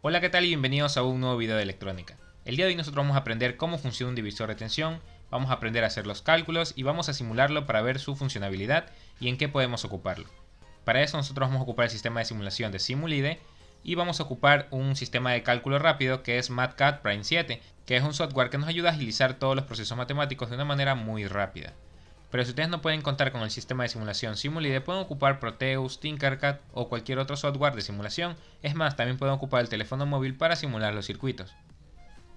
Hola, ¿qué tal? Y bienvenidos a un nuevo video de electrónica. El día de hoy nosotros vamos a aprender cómo funciona un divisor de tensión, vamos a aprender a hacer los cálculos y vamos a simularlo para ver su funcionalidad y en qué podemos ocuparlo. Para eso nosotros vamos a ocupar el sistema de simulación de Simulide y vamos a ocupar un sistema de cálculo rápido que es MATCAD Prime 7, que es un software que nos ayuda a agilizar todos los procesos matemáticos de una manera muy rápida. Pero si ustedes no pueden contar con el sistema de simulación Simulide, pueden ocupar Proteus, Tinkercad o cualquier otro software de simulación. Es más, también pueden ocupar el teléfono móvil para simular los circuitos.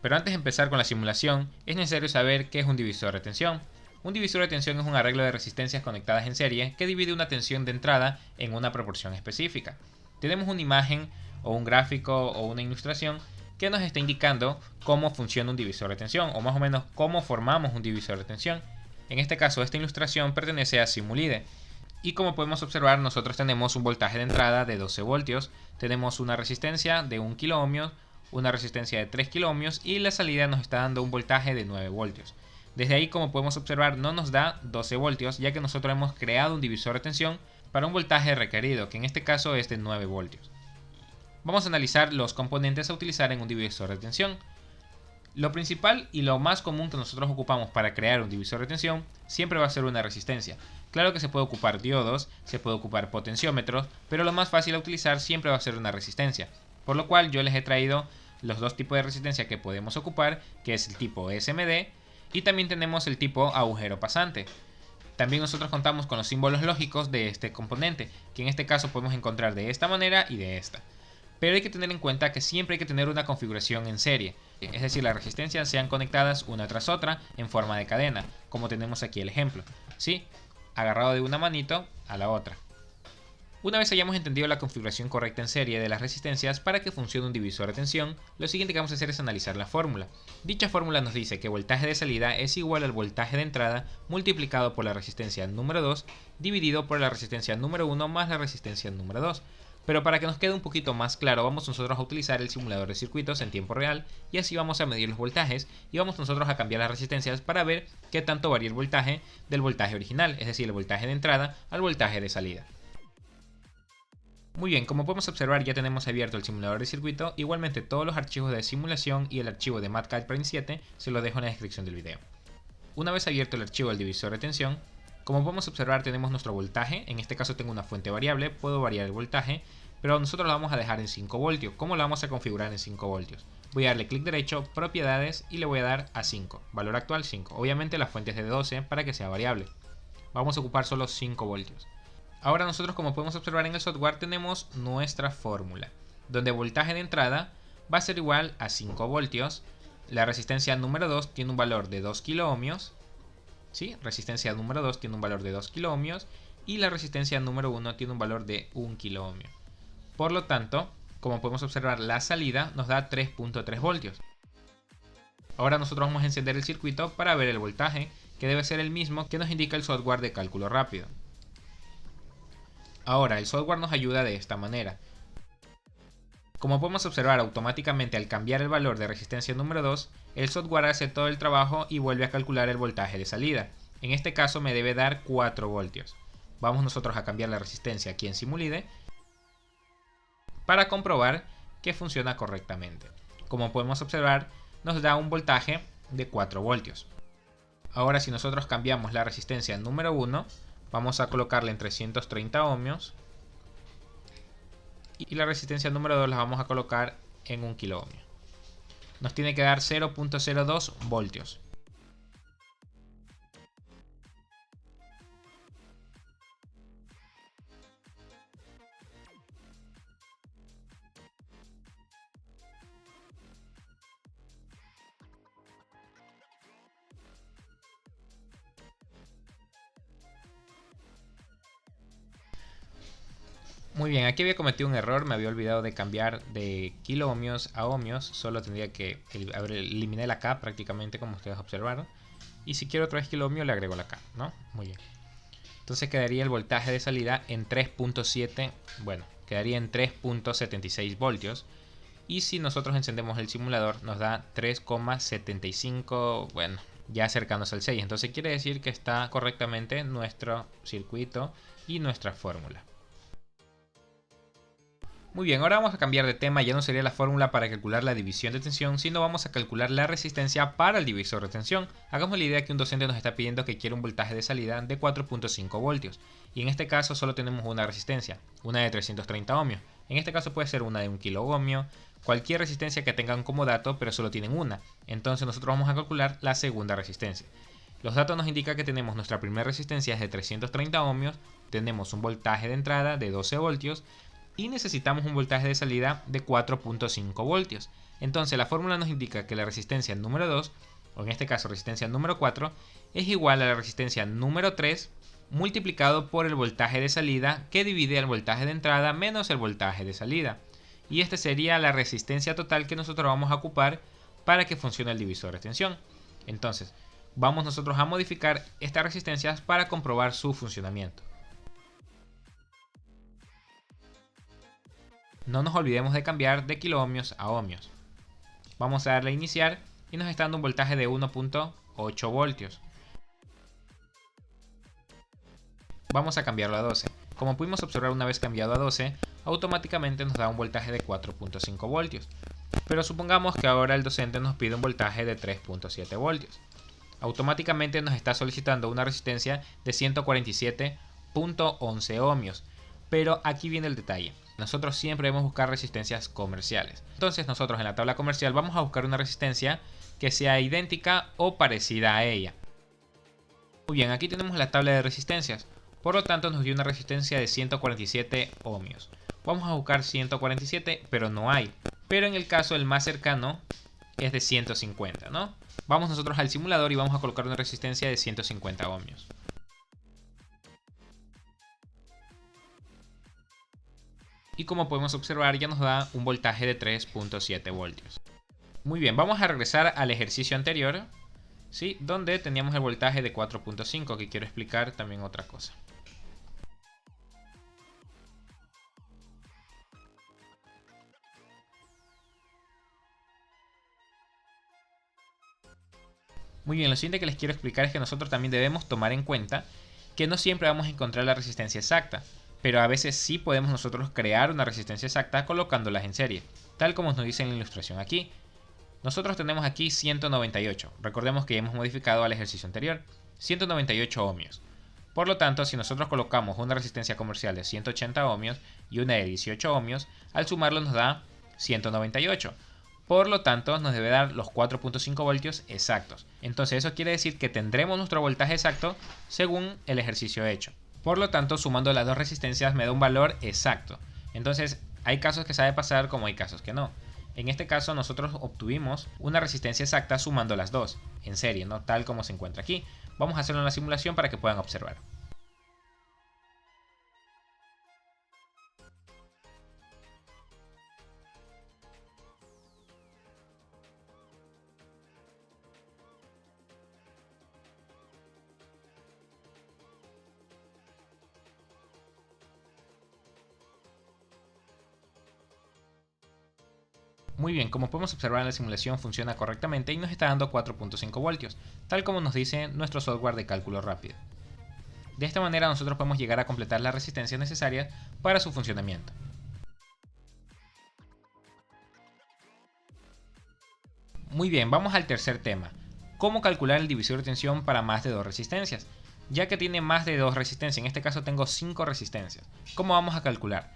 Pero antes de empezar con la simulación, es necesario saber qué es un divisor de tensión. Un divisor de tensión es un arreglo de resistencias conectadas en serie que divide una tensión de entrada en una proporción específica. Tenemos una imagen o un gráfico o una ilustración que nos está indicando cómo funciona un divisor de tensión o más o menos cómo formamos un divisor de tensión. En este caso, esta ilustración pertenece a Simulide. Y como podemos observar, nosotros tenemos un voltaje de entrada de 12 voltios, tenemos una resistencia de 1 kΩ, una resistencia de 3 kΩ y la salida nos está dando un voltaje de 9 voltios. Desde ahí, como podemos observar, no nos da 12 voltios, ya que nosotros hemos creado un divisor de tensión para un voltaje requerido, que en este caso es de 9 voltios. Vamos a analizar los componentes a utilizar en un divisor de tensión. Lo principal y lo más común que nosotros ocupamos para crear un divisor de tensión siempre va a ser una resistencia. Claro que se puede ocupar diodos, se puede ocupar potenciómetros, pero lo más fácil a utilizar siempre va a ser una resistencia. Por lo cual yo les he traído los dos tipos de resistencia que podemos ocupar, que es el tipo SMD y también tenemos el tipo agujero pasante. También nosotros contamos con los símbolos lógicos de este componente, que en este caso podemos encontrar de esta manera y de esta. Pero hay que tener en cuenta que siempre hay que tener una configuración en serie, es decir, las resistencias sean conectadas una tras otra en forma de cadena, como tenemos aquí el ejemplo, ¿sí? Agarrado de una manito a la otra. Una vez hayamos entendido la configuración correcta en serie de las resistencias para que funcione un divisor de tensión, lo siguiente que vamos a hacer es analizar la fórmula. Dicha fórmula nos dice que voltaje de salida es igual al voltaje de entrada multiplicado por la resistencia número 2 dividido por la resistencia número 1 más la resistencia número 2. Pero para que nos quede un poquito más claro, vamos nosotros a utilizar el simulador de circuitos en tiempo real y así vamos a medir los voltajes y vamos nosotros a cambiar las resistencias para ver qué tanto varía el voltaje del voltaje original, es decir, el voltaje de entrada al voltaje de salida. Muy bien, como podemos observar ya tenemos abierto el simulador de circuito, igualmente todos los archivos de simulación y el archivo de MATCAD Prime 7 se los dejo en la descripción del video. Una vez abierto el archivo del divisor de tensión, como podemos observar tenemos nuestro voltaje, en este caso tengo una fuente variable, puedo variar el voltaje, pero nosotros lo vamos a dejar en 5 voltios. ¿Cómo lo vamos a configurar en 5 voltios? Voy a darle clic derecho, propiedades y le voy a dar a 5, valor actual 5. Obviamente la fuente es de 12 para que sea variable. Vamos a ocupar solo 5 voltios. Ahora nosotros, como podemos observar en el software, tenemos nuestra fórmula, donde voltaje de entrada va a ser igual a 5 voltios, la resistencia número 2 tiene un valor de 2 kiloohmios, ¿sí? Resistencia número 2 tiene un valor de 2 kiloohmios y la resistencia número 1 tiene un valor de 1 kiloohmio. Por lo tanto, como podemos observar, la salida nos da 3.3 voltios. Ahora nosotros vamos a encender el circuito para ver el voltaje, que debe ser el mismo que nos indica el software de cálculo rápido. Ahora, el software nos ayuda de esta manera. Como podemos observar, automáticamente al cambiar el valor de resistencia número 2, el software hace todo el trabajo y vuelve a calcular el voltaje de salida. En este caso me debe dar 4 voltios. Vamos nosotros a cambiar la resistencia aquí en Simulide para comprobar que funciona correctamente. Como podemos observar, nos da un voltaje de 4 voltios. Ahora, si nosotros cambiamos la resistencia número 1, vamos a colocarla en 330 ohmios y la resistencia número 2 la vamos a colocar en 1 kiloohmio. Nos tiene que dar 0.02 voltios. Muy bien, aquí había cometido un error, me había olvidado de cambiar de kiloohmios a ohmios, solo tendría que eliminar la K prácticamente, como ustedes observaron, y si quiero otra vez kiloohmio le agrego la K, ¿no? Muy bien. Entonces quedaría el voltaje de salida en 3.7, bueno, quedaría en 3.76 voltios, y si nosotros encendemos el simulador nos da 3,75, bueno, ya acercándose al 6, entonces quiere decir que está correctamente nuestro circuito y nuestra fórmula. Muy bien, ahora vamos a cambiar de tema. Ya no sería la fórmula para calcular la división de tensión, sino vamos a calcular la resistencia para el divisor de tensión. Hagamos la idea que un docente nos está pidiendo que quiere un voltaje de salida de 4.5 voltios. Y en este caso solo tenemos una resistencia, una de 330 ohmios. En este caso puede ser una de 1 kilo ohmio, cualquier resistencia que tengan como dato, pero solo tienen una. Entonces nosotros vamos a calcular la segunda resistencia. Los datos nos indican que tenemos nuestra primera resistencia es de 330 ohmios, tenemos un voltaje de entrada de 12 voltios, y necesitamos un voltaje de salida de 4.5 voltios. Entonces la fórmula nos indica que la resistencia número 2, o en este caso resistencia número 4, es igual a la resistencia número 3 multiplicado por el voltaje de salida, que divide el voltaje de entrada menos el voltaje de salida. Y esta sería la resistencia total que nosotros vamos a ocupar para que funcione el divisor de tensión. Entonces vamos nosotros a modificar estas resistencias para comprobar su funcionamiento. No nos olvidemos de cambiar de kiloohmios a ohmios. Vamos a darle a iniciar y nos está dando un voltaje de 1.8 voltios. Vamos a cambiarlo a 12. Como pudimos observar, una vez cambiado a 12, automáticamente nos da un voltaje de 4.5 voltios. Pero supongamos que ahora el docente nos pide un voltaje de 3.7 voltios. Automáticamente nos está solicitando una resistencia de 147.11 ohmios. Pero aquí viene el detalle. Nosotros siempre debemos buscar resistencias comerciales. Entonces nosotros en la tabla comercial vamos a buscar una resistencia que sea idéntica o parecida a ella. Muy bien, aquí tenemos la tabla de resistencias. Por lo tanto nos dio una resistencia de 147 ohmios. Vamos a buscar 147, pero no hay. Pero en el caso el más cercano es de 150, ¿no? Vamos nosotros al simulador y vamos a colocar una resistencia de 150 ohmios. Y como podemos observar, ya nos da un voltaje de 3.7 voltios. Muy bien, vamos a regresar al ejercicio anterior, ¿sí? Donde teníamos el voltaje de 4.5, que quiero explicar también otra cosa. Muy bien, lo siguiente que les quiero explicar es que nosotros también debemos tomar en cuenta que no siempre vamos a encontrar la resistencia exacta, pero a veces sí podemos nosotros crear una resistencia exacta colocándolas en serie, tal como nos dice en la ilustración aquí. Nosotros tenemos aquí 198, recordemos que hemos modificado al ejercicio anterior, 198 ohmios. Por lo tanto, si nosotros colocamos una resistencia comercial de 180 ohmios y una de 18 ohmios, al sumarlo nos da 198. Por lo tanto, nos debe dar los 4.5 voltios exactos. Entonces eso quiere decir que tendremos nuestro voltaje exacto según el ejercicio hecho. Por lo tanto, sumando las dos resistencias me da un valor exacto. Entonces, hay casos que sabe pasar como hay casos que no. En este caso, nosotros obtuvimos una resistencia exacta sumando las dos, en serie, ¿no? Tal como se encuentra aquí. Vamos a hacerlo en la simulación para que puedan observar. Muy bien, como podemos observar en la simulación funciona correctamente y nos está dando 4.5 voltios, tal como nos dice nuestro software de cálculo rápido. De esta manera nosotros podemos llegar a completar las resistencias necesarias para su funcionamiento. Muy bien, vamos al tercer tema. ¿Cómo calcular el divisor de tensión para más de dos resistencias? Ya que tiene más de dos resistencias, en este caso tengo 5 resistencias. ¿Cómo vamos a calcular?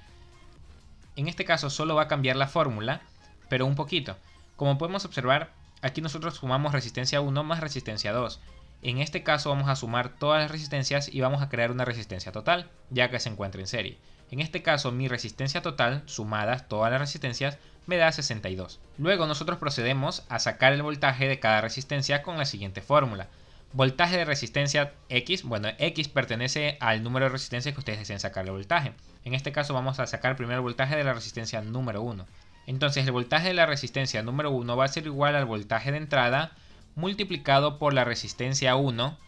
En este caso solo va a cambiar la fórmula, pero un poquito. Como podemos observar, aquí nosotros sumamos resistencia 1 más resistencia 2. En este caso vamos a sumar todas las resistencias y vamos a crear una resistencia total, ya que se encuentra en serie. En este caso mi resistencia total, sumadas todas las resistencias, me da 62. Luego nosotros procedemos a sacar el voltaje de cada resistencia con la siguiente fórmula. Voltaje de resistencia X, bueno, X pertenece al número de resistencias que ustedes deseen sacar el voltaje. En este caso vamos a sacar primero el voltaje de la resistencia número 1. Entonces el voltaje de la resistencia número 1 va a ser igual al voltaje de entrada multiplicado por la resistencia 1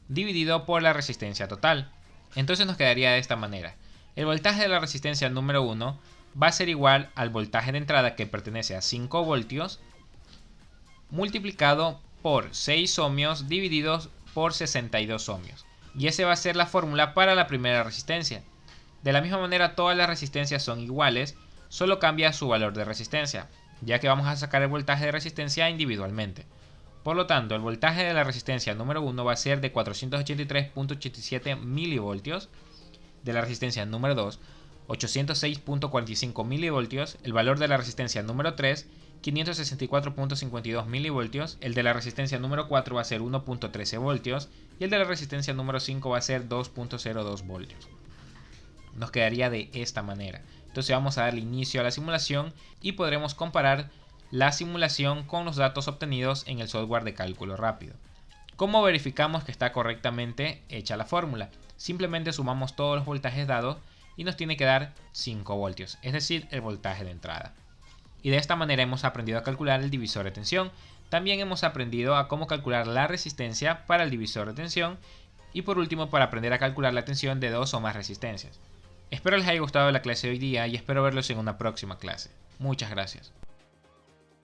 dividido por la resistencia total. Entonces nos quedaría de esta manera. El voltaje de la resistencia número 1 va a ser igual al voltaje de entrada, que pertenece a 5 voltios, multiplicado por 6 ohmios divididos por 62 ohmios. Y esa va a ser la fórmula para la primera resistencia. De la misma manera todas las resistencias son iguales, solo cambia su valor de resistencia, ya que vamos a sacar el voltaje de resistencia individualmente. Por lo tanto, el voltaje de la resistencia número 1 va a ser de 483.87 milivoltios, de la resistencia número 2, 806.45 milivoltios, el valor de la resistencia número 3, 564.52 milivoltios, el de la resistencia número 4 va a ser 1.13 voltios y el de la resistencia número 5 va a ser 2.02 voltios. Nos quedaría de esta manera. Entonces vamos a darle inicio a la simulación y podremos comparar la simulación con los datos obtenidos en el software de cálculo rápido. ¿Cómo verificamos que está correctamente hecha la fórmula? Simplemente sumamos todos los voltajes dados y nos tiene que dar 5 voltios, es decir, el voltaje de entrada. Y de esta manera hemos aprendido a calcular el divisor de tensión. También hemos aprendido a cómo calcular la resistencia para el divisor de tensión y por último para aprender a calcular la tensión de 2 o más resistencias. Espero les haya gustado la clase de hoy día y espero verlos en una próxima clase. Muchas gracias.